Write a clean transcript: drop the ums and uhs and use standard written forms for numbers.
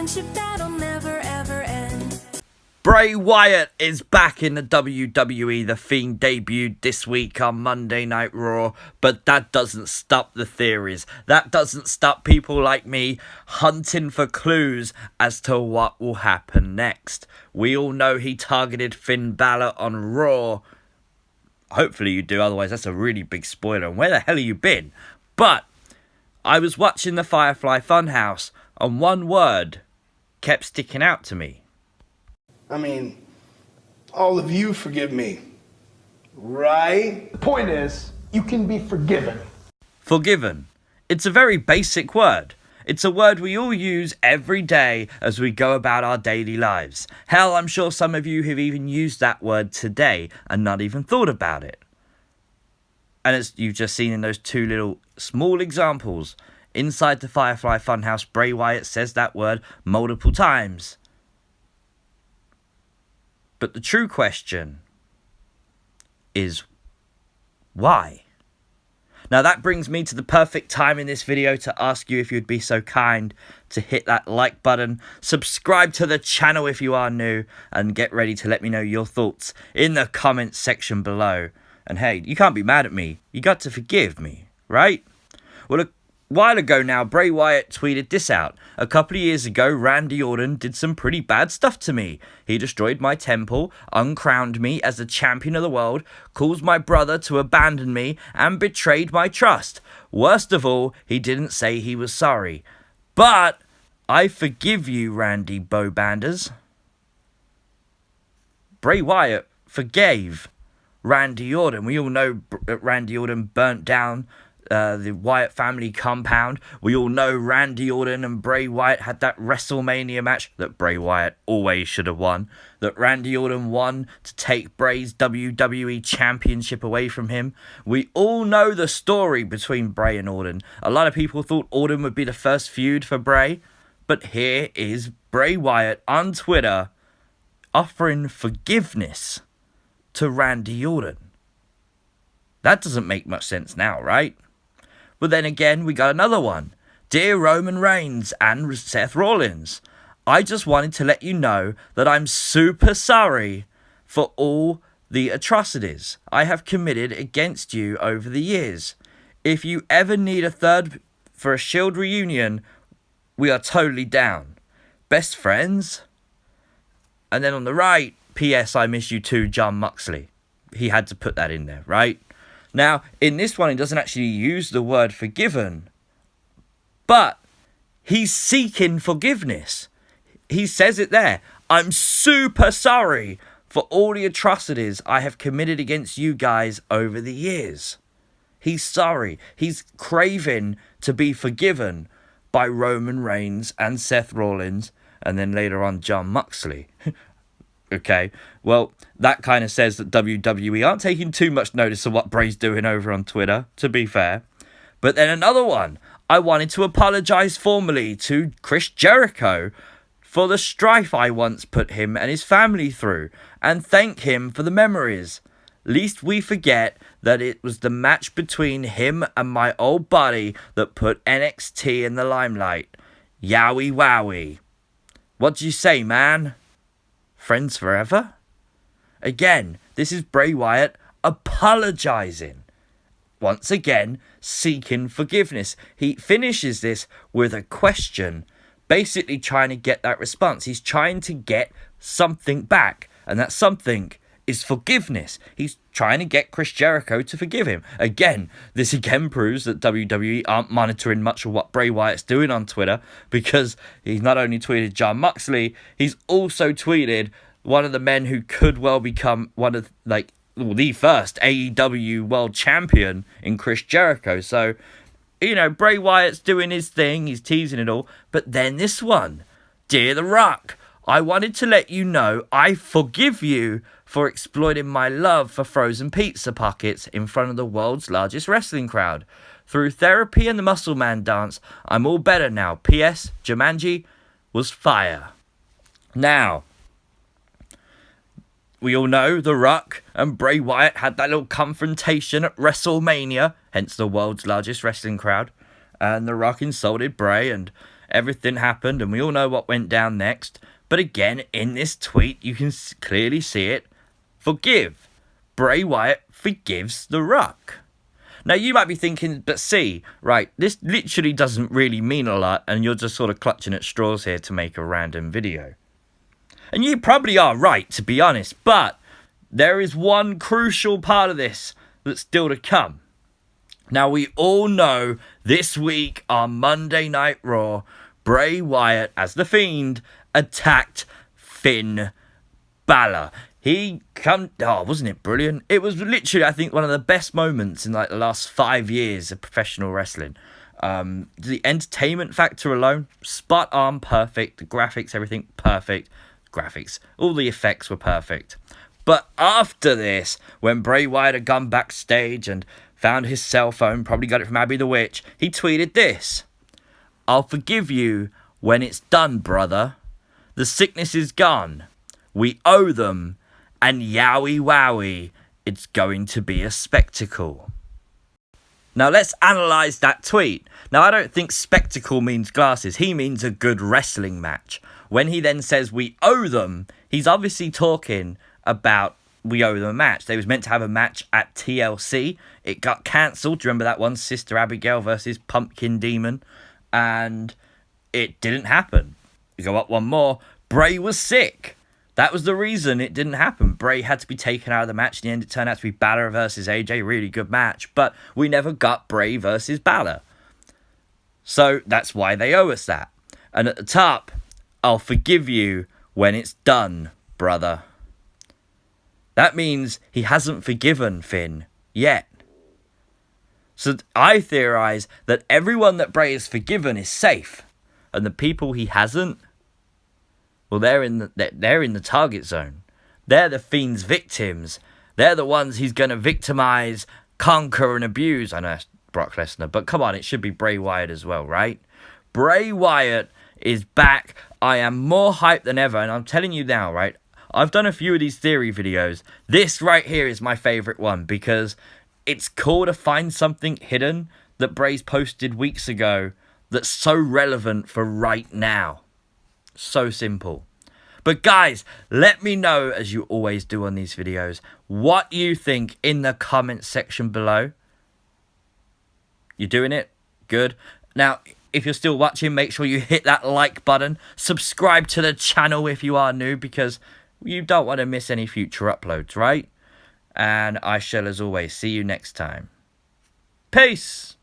friendship that'll never ever end. Bray Wyatt is back in the WWE. The Fiend debuted this week on Monday Night Raw, but that doesn't stop the theories. That doesn't stop people like me hunting for clues as to what will happen next. We all know he targeted Finn Balor on Raw. Hopefully you do, otherwise that's a really big spoiler. And where the hell have you been? But I was watching the Firefly Fun House, and one word kept sticking out to me. I mean, all of you forgive me, right? The point is, you can be forgiven. Forgiven. It's a very basic word. It's a word we all use every day as we go about our daily lives. Hell, I'm sure some of you have even used that word today and not even thought about it. And as you've just seen in those two little small examples, inside the Firefly Funhouse, Bray Wyatt says that word multiple times. But the true question is, why? Now that brings me to the perfect time in this video to ask you if you'd be so kind to hit that like button, subscribe to the channel if you are new, and get ready to let me know your thoughts in the comments section below. And hey, you can't be mad at me. You got to forgive me, right? Well, a while ago now, Bray Wyatt tweeted this out. A couple of years ago, Randy Orton did some pretty bad stuff to me. He destroyed my temple, uncrowned me as the champion of the world, caused my brother to abandon me, and betrayed my trust. Worst of all, he didn't say he was sorry. But I forgive you, Randy Bowbanders. Bray Wyatt forgave Randy Orton. We all know Randy Orton burnt down the Wyatt family compound. We all know Randy Orton and Bray Wyatt had that WrestleMania match that Bray Wyatt always should have won. That Randy Orton won to take Bray's WWE Championship away from him. We all know the story between Bray and Orton. A lot of people thought Orton would be the first feud for Bray. But here is Bray Wyatt on Twitter offering forgiveness to Randy Orton. That doesn't make much sense now, right? But then again, we got another one. Dear Roman Reigns and Seth Rollins, I just wanted to let you know that I'm super sorry for all the atrocities I have committed against you over the years. If you ever need a third for a Shield reunion, we are totally down. Best friends? And then on the right, P.S. I miss you too, John Moxley. He had to put that in there, right? Now, in this one, he doesn't actually use the word forgiven, but he's seeking forgiveness. He says it there. I'm super sorry for all the atrocities I have committed against you guys over the years. He's sorry. He's craving to be forgiven by Roman Reigns and Seth Rollins, and then later on John Moxley. Okay, well, that kind of says that WWE aren't taking too much notice of what Bray's doing over on Twitter, to be fair. But then another one. I wanted to apologise formally to Chris Jericho for the strife I once put him and his family through, and thank him for the memories. Least we forget that it was the match between him and my old buddy that put NXT in the limelight. Yowie wowie. What do you say, man? Friends forever? Again, this is Bray Wyatt apologising. Once again, seeking forgiveness. He finishes this with a question, basically trying to get that response. He's trying to get something back, and that something is forgiveness. He's trying to get Chris Jericho to forgive him. Again, this again proves that WWE aren't monitoring much of what Bray Wyatt's doing on Twitter, because he's not only tweeted John Moxley, he's also tweeted one of the men who could well become one of, the first AEW world champion in Chris Jericho. So, you know, Bray Wyatt's doing his thing, he's teasing it all. But then this one, Dear The Rock, I wanted to let you know I forgive you for exploiting my love for frozen pizza pockets in front of the world's largest wrestling crowd. Through therapy and the Muscle Man dance, I'm all better now. P.S. Jumanji was fire. Now, we all know The Rock and Bray Wyatt had that little confrontation at WrestleMania, hence the world's largest wrestling crowd. And The Rock insulted Bray, and everything happened, and we all know what went down next. But again, in this tweet, you can clearly see it. Forgive. Bray Wyatt forgives The Rock. Now, you might be thinking, but see, right, this literally doesn't really mean a lot, and you're just sort of clutching at straws here to make a random video. And you probably are right, to be honest, but there is one crucial part of this that's still to come. Now, we all know this week on Monday Night Raw, Bray Wyatt, as the Fiend, attacked Finn Balor. Wasn't it brilliant? It was literally, I think, one of the best moments in like the last 5 years of professional wrestling. The entertainment factor alone, spot on, perfect. The graphics, everything, perfect. Graphics, all the effects were perfect. But after this, when Bray Wyatt had gone backstage and found his cell phone, probably got it from Abby the Witch, he tweeted this: "I'll forgive you when it's done, brother. The sickness is gone. We owe them. And yowie wowie, it's going to be a spectacle." Now let's analyse that tweet. Now I don't think spectacle means glasses. He means a good wrestling match. When he then says we owe them, he's obviously talking about we owe them a match. They was meant to have a match at TLC. It got cancelled. Do you remember that one? Sister Abigail versus Pumpkin Demon. And it didn't happen. You go up one more. Bray was sick. That was the reason it didn't happen. Bray had to be taken out of the match. In the end, it turned out to be Balor versus AJ. Really good match. But we never got Bray versus Balor. So that's why they owe us that. And at the top, "I'll forgive you when it's done, brother." That means he hasn't forgiven Finn yet. So I theorise that everyone that Bray has forgiven is safe. And the people he hasn't, well, they're in the target zone. They're the Fiend's victims. They're the ones he's going to victimise, conquer and abuse. I know it's Brock Lesnar, but come on, it should be Bray Wyatt as well, right? Bray Wyatt is back. I am more hyped than ever, and I'm telling you now, right? I've done a few of these theory videos. This right here is my favourite one because it's cool to find something hidden that Bray's posted weeks ago that's so relevant for right now. So simple. But guys, let me know, as you always do on these videos, what you think in the comment section below. You doing it? Good. Now, if you're still watching, make sure you hit that like button. Subscribe to the channel if you are new, because you don't want to miss any future uploads, right? And I shall, as always, see you next time. Peace!